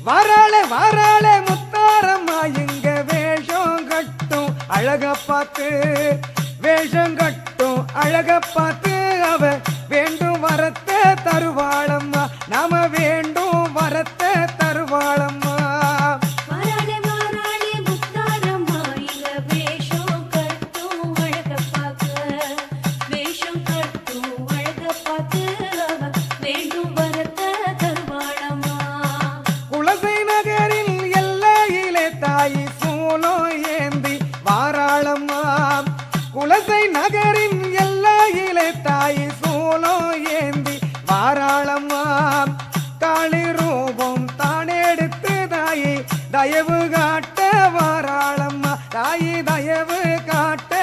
வாராளே வாராளே முத்தாரம்மா இங்க வேஷம் கட்டும் அழக பார்த்து வேஷம் கட்டும் அழக பார்த்து அவ வேண்டும் வரத்தை தருவாளம்மா நாம வேண்டும் வரத்தை தருவாளம்மா குலசை நகரின் எல்லையிலே தாய் சூலம் ஏந்தி வாராளம்மா காளி ரூபம் தானெடுத்து தாயி தயவு காட்ட வாராளம்மா தாயி தயவு காட்ட